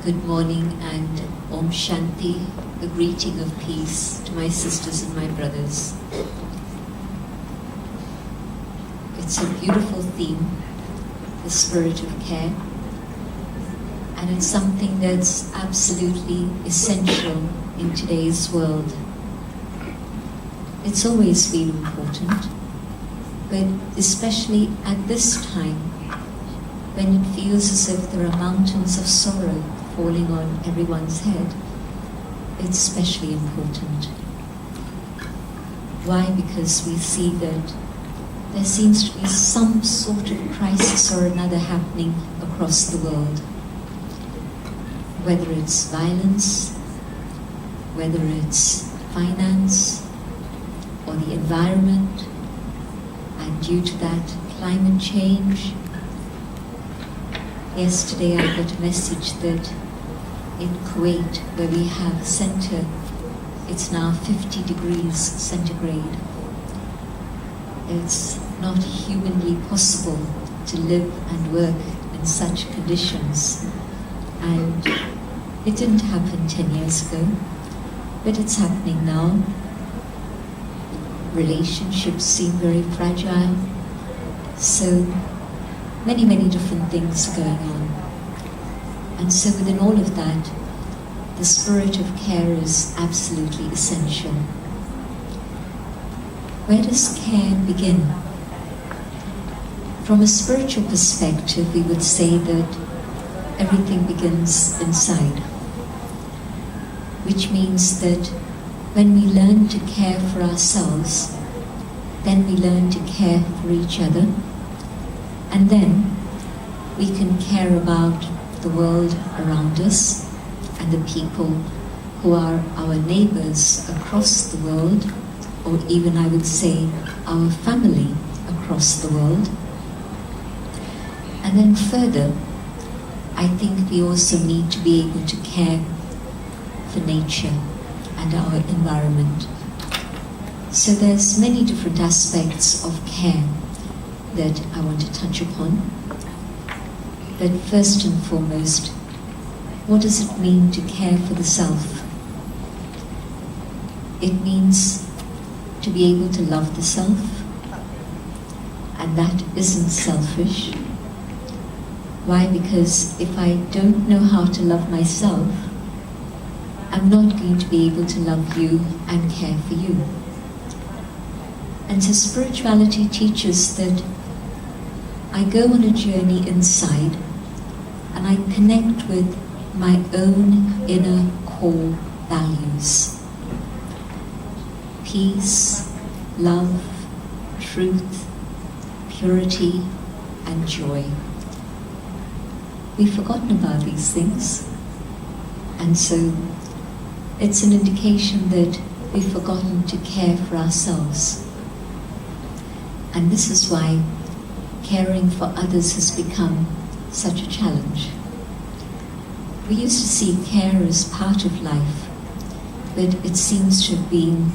Good morning and Om Shanti, a greeting of peace to my sisters and my brothers. It's a beautiful theme, the spirit of care, and it's something that's absolutely essential in today's world. It's always been important, but especially at this time, when it feels as if there are mountains of sorrow falling on everyone's head, it's especially important. Why? Because we see that there seems to be some sort of crisis or another happening across the world. Whether it's violence, whether it's finance, or the environment, and due to that, climate change. Yesterday I got a message that in Kuwait, where we have a center, it's now 50 degrees centigrade. It's not humanly possible to live and work in such conditions. And it didn't happen 10 years ago, but it's happening now. Relationships seem very fragile. So many different things going on. And so within all of that, the spirit of care is absolutely essential. Where does care begin? From a spiritual perspective, we would say that everything begins inside, which means that when we learn to care for ourselves, then we learn to care for each other, and then we can care about the world around us and the people who are our neighbors across the world, or even I would say our family across the world. And then further, I think we also need to be able to care for nature and our environment. So there's many different aspects of care that I want to touch upon. But first and foremost, what does it mean to care for the self? It means to be able to love the self, and that isn't selfish. Why? Because if I don't know how to love myself, I'm not going to be able to love you and care for you. And so spirituality teaches that I go on a journey inside and I connect with my own inner core values. Peace, love, truth, purity, and joy. We've forgotten about these things, and so it's an indication that we've forgotten to care for ourselves. And this is why caring for others has become such a challenge. We used to see care as part of life, but it seems to have been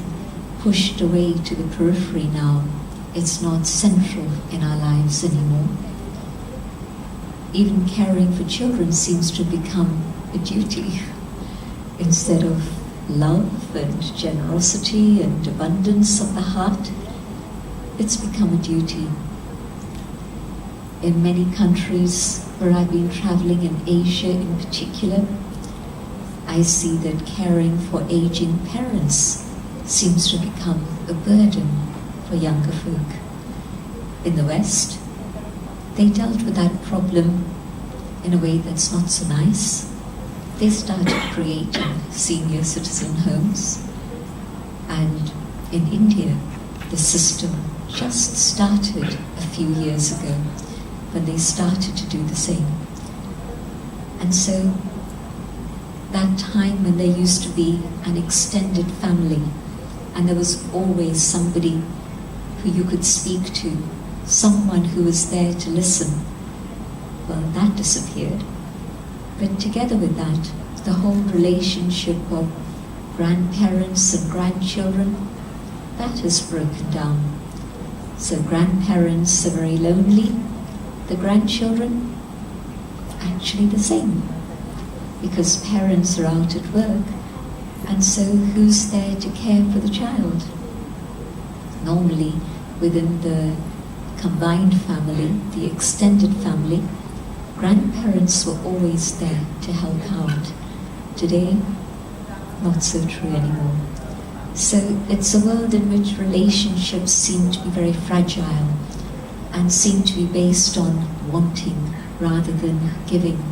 pushed away to the periphery now. It's not central in our lives anymore. Even caring for children seems to have become a duty instead of love and generosity and abundance of the heart. It's become a duty. In many countries where I've been traveling, in Asia in particular, I see that caring for aging parents seems to become a burden for younger folk. In the West, they dealt with that problem in a way that's not so nice. They started creating senior citizen homes, and in India, the system just started a few years ago when they started to do the same. And so that time when there used to be an extended family and there was always somebody who you could speak to, someone who was there to listen, well, that disappeared. But together with that, the whole relationship of grandparents and grandchildren, that has broken down. So grandparents are very lonely, the grandchildren, actually the same. because parents are out at work, and so who's there to care for the child? Normally, within the combined family, the extended family, grandparents were always there to help out. Today, not so true anymore. So it's a world in which relationships seem to be very fragile and seem to be based on wanting rather than giving.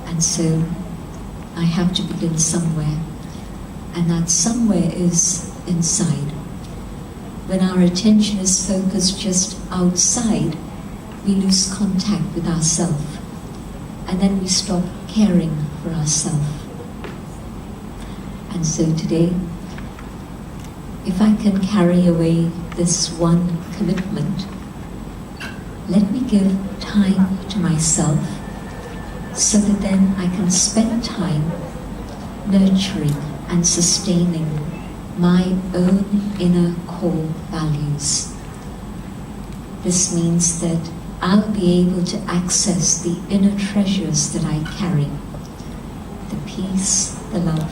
And so I have to begin somewhere, and that somewhere is inside. When our attention is focused just outside, we lose contact with ourselves, and then we stop caring for ourselves. And so today, if I can carry away this one commitment, let me give time to myself so that then I can spend time nurturing and sustaining my own inner core values. This means that I'll be able to access the inner treasures that I carry: the peace, the love,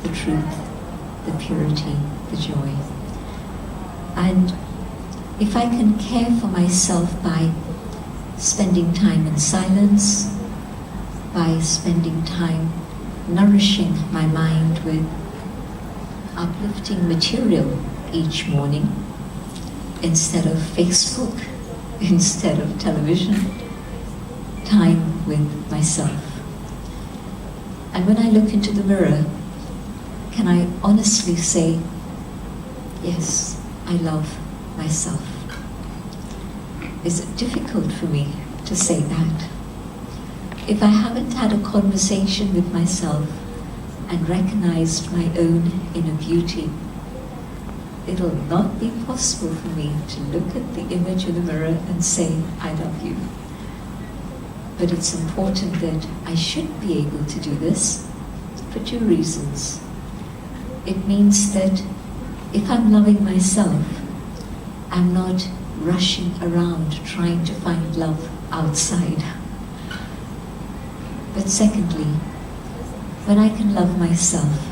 the truth, the purity, the joy. And if I can care for myself by spending time in silence, by spending time nourishing my mind with uplifting material each morning, instead of Facebook, instead of television, time with myself. And when I look into the mirror, can I honestly say, yes, I love myself? Is it difficult for me to say that? If I haven't had a conversation with myself and recognized my own inner beauty, it'll not be possible for me to look at the image in the mirror and say, I love you. But it's important that I should be able to do this for two reasons. It means that if I'm loving myself, I'm not rushing around trying to find love outside. But secondly, when I can love myself,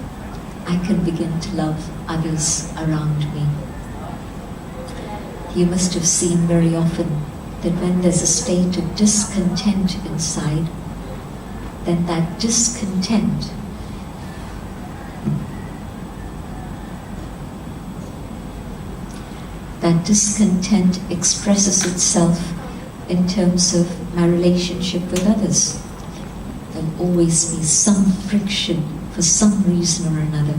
I can begin to love others around me. You must have seen very often that when there's a state of discontent inside, then that discontent expresses itself in terms of my relationship with others. There'll always be some friction for some reason or another,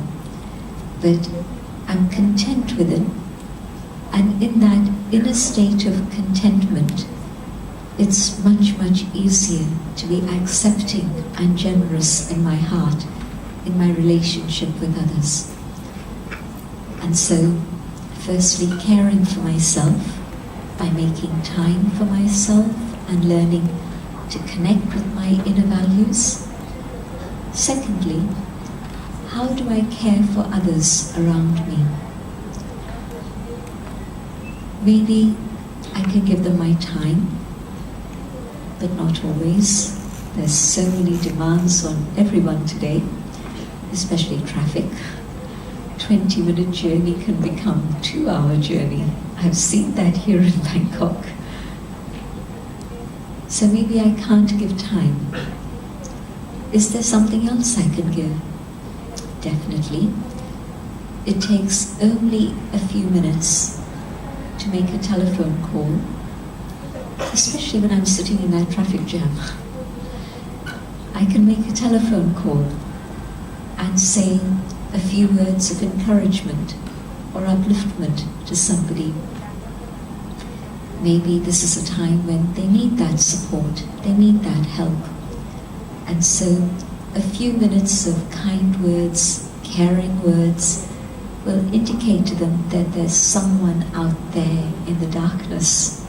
but I'm content with it, and in that inner state of contentment, it's much, much easier to be accepting and generous in my heart, in my relationship with others. And so, firstly, caring for myself by making time for myself and learning to connect with my inner values. Secondly, how do I care for others around me? Maybe I can give them my time, but not always. There's so many demands on everyone today, especially traffic. 20-minute journey can become 2-hour journey. I've seen that here in Bangkok. So maybe I can't give time. Is there something else I can give? Definitely. It takes only a few minutes to make a telephone call, especially when I'm sitting in that traffic jam. I can make a telephone call and say a few words of encouragement or upliftment to somebody. Maybe this is a time when they need that support, they need that help. And so a few minutes of kind words, caring words, will indicate to them that there's someone out there in the darkness.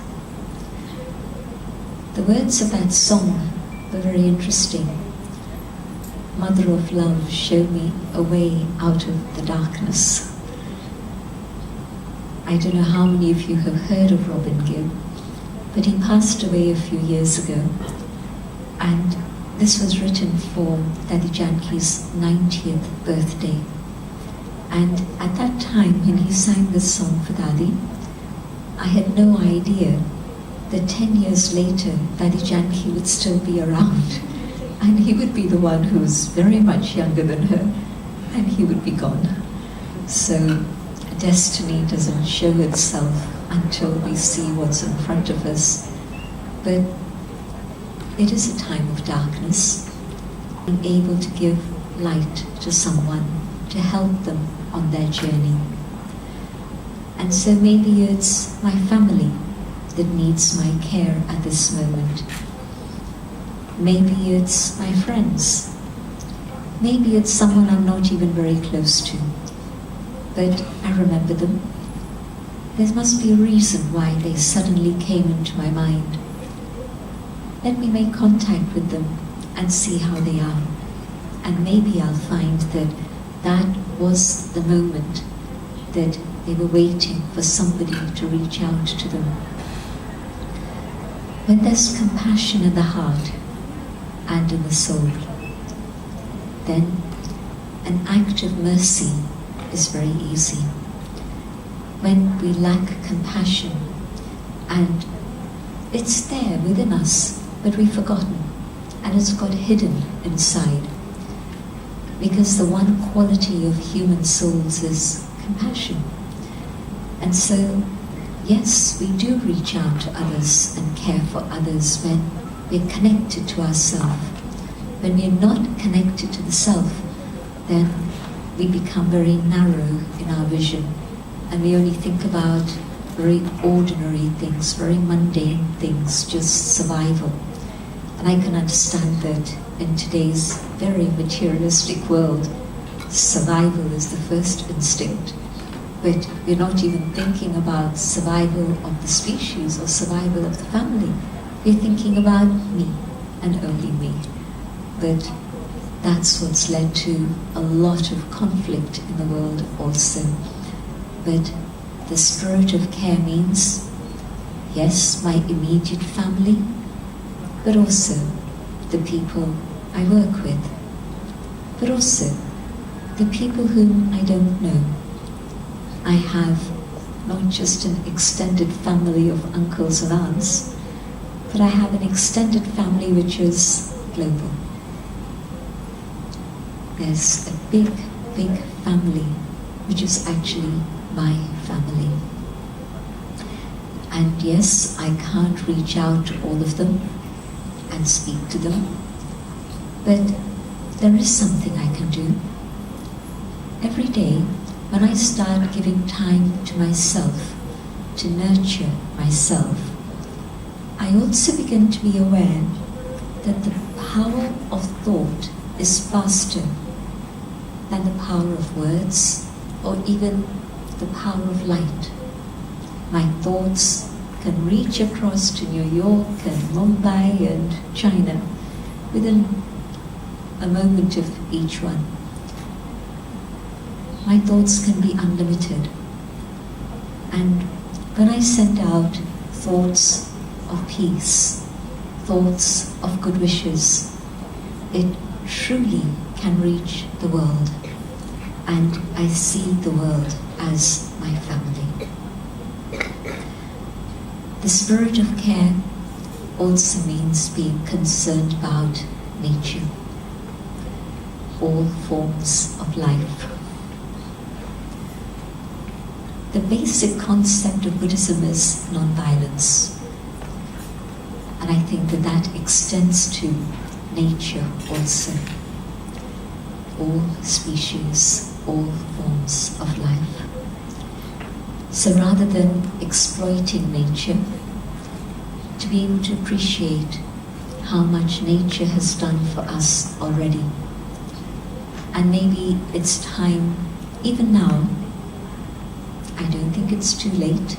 The words of that song were very interesting. Mother of love, show me a way out of the darkness. I don't know how many of you have heard of Robin Gibb, but he passed away a few years ago. And This was written for Daddy Janki's 90th birthday. And at that time when he sang this song for Daddy, I had no idea that 10 years later Daddy Janki would still be around and he would be the one who was very much younger than her and he would be gone. So destiny doesn't show itself until we see what's in front of us. But it is a time of darkness, being able to give light to someone, to help them on their journey. And so maybe it's my family that needs my care at this moment. Maybe it's my friends. Maybe it's someone I'm not even very close to. But I remember them. There must be a reason why they suddenly came into my mind. Let me make contact with them and see how they are. And maybe I'll find that that was the moment that they were waiting for somebody to reach out to them. When there's compassion in the heart and in the soul, then an act of mercy is very easy. When we lack compassion and it's there within us, but we've forgotten and it's got hidden inside. Because the one quality of human souls is compassion. And so, yes, we do reach out to others and care for others when we're connected to ourselves. When we're not connected to the self, then we become very narrow in our vision and we only think about very ordinary things, very mundane things, just survival. And I can understand that in today's very materialistic world, survival is the first instinct. But we're not even thinking about survival of the species or survival of the family. We're thinking about me and only me. But that's what's led to a lot of conflict in the world also. But the spirit of care means, yes, my immediate family, but also the people I work with, but also the people whom I don't know. I have not just an extended family of uncles and aunts, but I have an extended family which is global. There's a big, big family which is actually my family. And yes, I can't reach out to all of them and speak to them, but there is something I can do. Every day, when I start giving time to myself, to nurture myself, I also begin to be aware that the power of thought is faster than the power of words or even the power of light. My thoughts can reach across to New York and Mumbai and China within a moment of each one. My thoughts can be unlimited. And when I send out thoughts of peace, thoughts of good wishes, it truly can reach the world. And I see the world as my family. The spirit of care also means being concerned about nature, all forms of life. The basic concept of Buddhism is non-violence. And I think that that extends to nature also. All species, all forms of life. So rather than exploiting nature, to be able to appreciate how much nature has done for us already. And maybe it's time, even now, I don't think it's too late.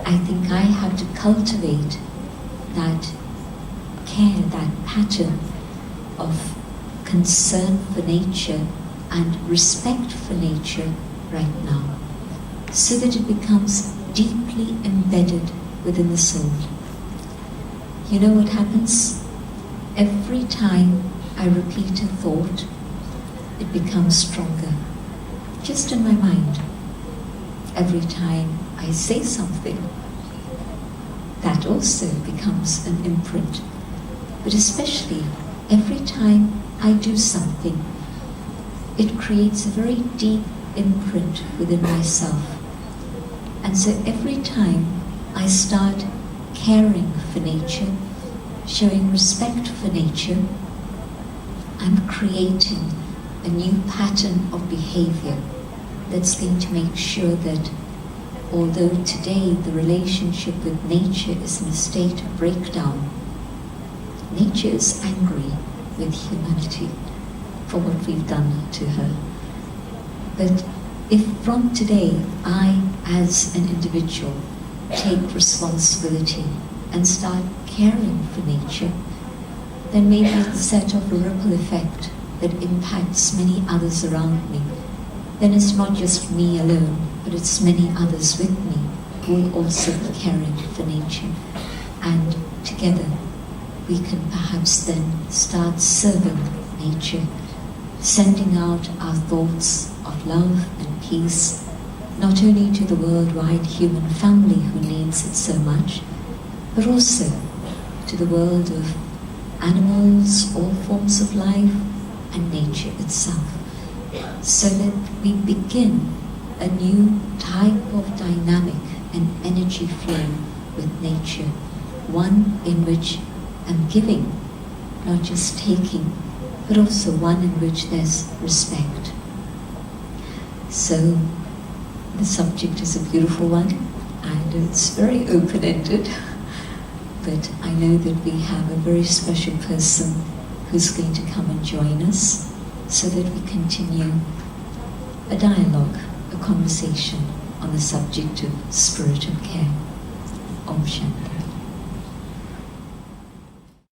I think I have to cultivate that care, that pattern of concern for nature and respect for nature right now, so that it becomes deeply embedded within the soul. You know what happens? every time I repeat a thought, it becomes stronger, just in my mind. Every time I say something, that also becomes an imprint. But especially every time I do something, it creates a very deep imprint within myself. And so every time I start caring for nature, showing respect for nature, I'm creating a new pattern of behavior that's going to make sure that although today the relationship with nature is in a state of breakdown, nature is angry with humanity for what we've done to her. But if from today I, as an individual, take responsibility and start caring for nature, then maybe it'll set off a ripple effect that impacts many others around me. Then it's not just me alone, but it's many others with me who will also be caring for nature. And together we can perhaps then start serving nature, sending out our thoughts of love and peace, not only to the worldwide human family who needs it so much, but also to the world of animals, all forms of life, and nature itself, so that we begin a new type of dynamic and energy flow with nature, one in which I'm giving, not just taking, but also one in which there's respect. So the subject is a beautiful one, and it's very open-ended, but I know that we have a very special person who's going to come and join us so that we continue a dialogue, a conversation on the subject of spirit of care. Om Shanti.